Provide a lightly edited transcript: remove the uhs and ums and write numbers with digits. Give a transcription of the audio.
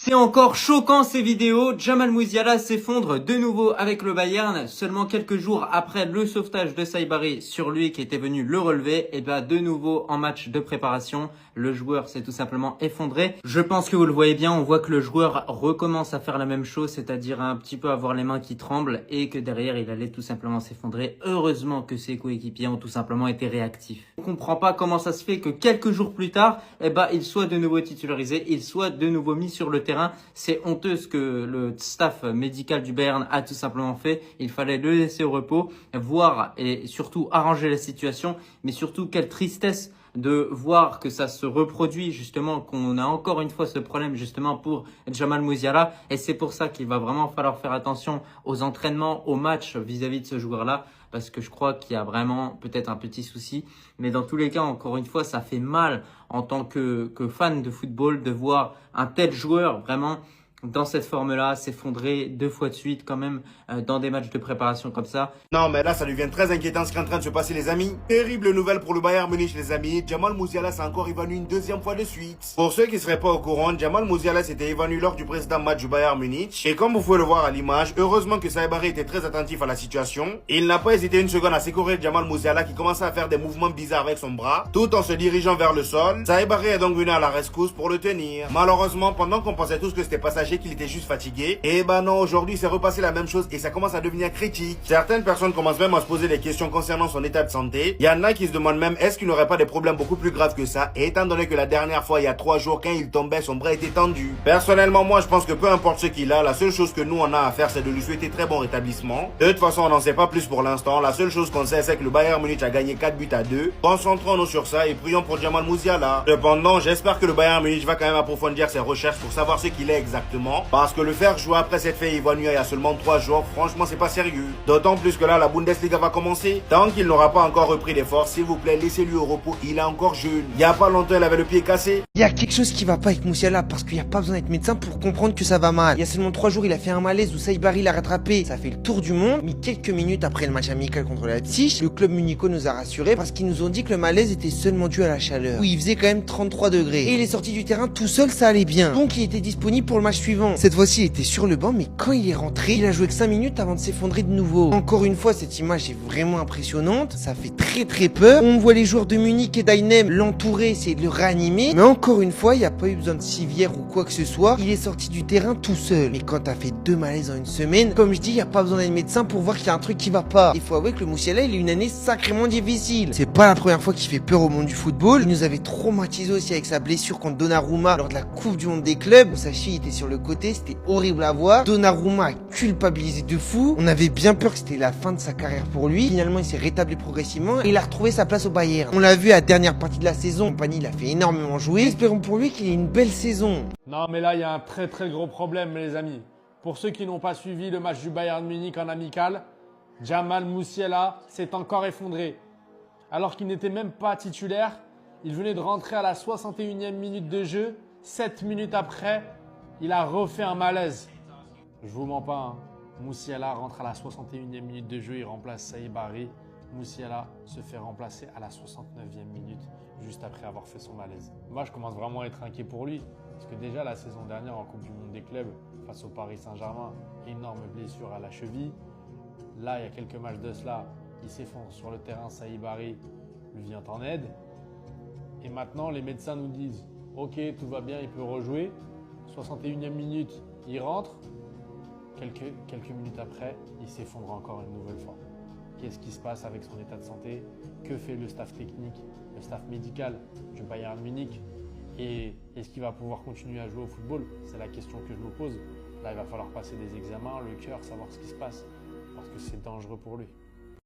C'est encore choquant ces vidéos, Jamal Musiala s'effondre de nouveau avec le Bayern, seulement quelques jours après le sauvetage de Saibari sur lui qui était venu le relever, et bien de nouveau en match de préparation, le joueur s'est tout simplement effondré. Je pense que vous le voyez bien, on voit que le joueur recommence à faire la même chose, c'est-à-dire un petit peu avoir les mains qui tremblent et que derrière il allait tout simplement s'effondrer. Heureusement que ses coéquipiers ont tout simplement été réactifs. On comprend pas comment ça se fait que quelques jours plus tard, il soit de nouveau titularisé, il soit de nouveau mis sur le terrain. C'est honteux ce que le staff médical du Bayern a tout simplement fait. Il fallait le laisser au repos, voir et surtout arranger la situation. Mais surtout, quelle tristesse de voir que ça se reproduit justement, qu'on a encore une fois ce problème justement pour Jamal Musiala. Et c'est pour ça qu'il va vraiment falloir faire attention aux entraînements, aux matchs vis-à-vis de ce joueur-là. Parce que je crois qu'il y a vraiment peut-être un petit souci. Mais dans tous les cas, encore une fois, ça fait mal en tant que fan de football de voir un tel joueur vraiment dans cette forme-là, s'effondrer 2 fois de suite quand même dans des matchs de préparation comme ça. Non mais là ça devient très inquiétant ce qui est en train de se passer les amis. Terrible nouvelle pour le Bayern Munich les amis. Jamal Musiala s'est encore évanoui une deuxième fois de suite. Pour ceux qui ne seraient pas au courant, Jamal Musiala s'était évanoui lors du précédent match du Bayern Munich. Et comme vous pouvez le voir à l'image, heureusement que Saibari était très attentif à la situation. Il n'a pas hésité une seconde à secourir Jamal Musiala qui commençait à faire des mouvements bizarres avec son bras, tout en se dirigeant vers le sol. Saibari est donc venu à la rescousse pour le tenir. Malheureusement, pendant qu'on pensait tous que c'était passager, qu'il était juste fatigué, et ben non, aujourd'hui c'est repassé la même chose et ça commence à devenir critique. Certaines personnes commencent même à se poser des questions concernant son état de santé. Il y en a qui se demandent même est-ce qu'il n'aurait pas des problèmes beaucoup plus graves que ça, et étant donné que la dernière fois il y a 3 jours quand il tombait son bras était tendu. Personnellement moi je pense que peu importe ce qu'il a, la seule chose que nous on a à faire c'est de lui souhaiter très bon rétablissement. De toute façon on n'en sait pas plus pour l'instant, la seule chose qu'on sait c'est que le Bayern Munich a gagné 4-2. Concentrons-nous sur ça et prions pour Jamal Musiala. Cependant j'espère que le Bayern Munich va quand même approfondir ses recherches pour savoir ce qu'il est exactement, parce que le faire jouer après s'être fait évanoui il y a seulement 3 jours, franchement c'est pas sérieux. D'autant plus que là la Bundesliga va commencer. Tant qu'il n'aura pas encore repris des forces, s'il vous plaît laissez-lui au repos, il est encore jeune. Il y a pas longtemps il avait le pied cassé. Il y a quelque chose qui va pas avec Musiala parce qu'il n'y a pas besoin d'être médecin pour comprendre que ça va mal. Il y a seulement 3 jours il a fait un malaise où Saibari l'a rattrapé. Ça fait le tour du monde, mais quelques minutes après le match amical contre la Leipzig, le club municho nous a rassurés parce qu'ils nous ont dit que le malaise était seulement dû à la chaleur, où il faisait quand même 33 degrés. Et il est sorti du terrain tout seul, ça allait bien. Donc il était disponible pour le match suivant. Cette fois-ci il était sur le banc, mais quand il est rentré, il a joué que 5 minutes avant de s'effondrer de nouveau. Encore une fois, cette image est vraiment impressionnante, ça fait très peur. On voit les joueurs de Munich et d'Ainem l'entourer, essayer de le réanimer, mais encore une fois, il n'y a pas eu besoin de civière ou quoi que ce soit, il est sorti du terrain tout seul. Mais quand t'as fait 2 malaises en une semaine, comme je dis, il n'y a pas besoin d'être médecin pour voir qu'il y a un truc qui va pas. Il faut avouer que le Musiala, il a une année sacrément difficile. C'est pas la première fois qu'il fait peur au monde du football, il nous avait traumatisé aussi avec sa blessure contre Donnarumma lors de la Coupe du Monde des clubs. Sa cheville était sur le côté, c'était horrible à voir. Donnarumma a culpabilisé de fou. On avait bien peur que c'était la fin de sa carrière pour lui. Finalement, il s'est rétabli progressivement et il a retrouvé sa place au Bayern. On l'a vu à la dernière partie de la saison. Compagnie, il a fait énormément jouer. Espérons pour lui qu'il ait une belle saison. Non, mais là, il y a un très gros problème, les amis. Pour ceux qui n'ont pas suivi le match du Bayern Munich en amical, Jamal Musiala s'est encore effondré. Alors qu'il n'était même pas titulaire, il venait de rentrer à la 61e minute de jeu. 7 minutes après, il a refait un malaise. Je vous mens pas, hein. Musiala rentre à la 61e minute de jeu, il remplace Saibari. Musiala se fait remplacer à la 69e minute, juste après avoir fait son malaise. Moi, je commence vraiment à être inquiet pour lui. Parce que déjà, la saison dernière, en Coupe du Monde des clubs, face au Paris Saint-Germain, énorme blessure à la cheville. Là, il y a quelques matchs de cela, il s'effondre sur le terrain, Saibari lui vient en aide. Et maintenant, les médecins nous disent « Ok, tout va bien, il peut rejouer ». 61e minute, il rentre. Quelques minutes après, il s'effondre encore une nouvelle fois. Qu'est-ce qui se passe avec son état de santé? Que fait le staff technique, le staff médical du Bayern Munich? Et est-ce qu'il va pouvoir continuer à jouer au football? C'est la question que je me pose. Là, il va falloir passer des examens, le cœur, savoir ce qui se passe, parce que c'est dangereux pour lui.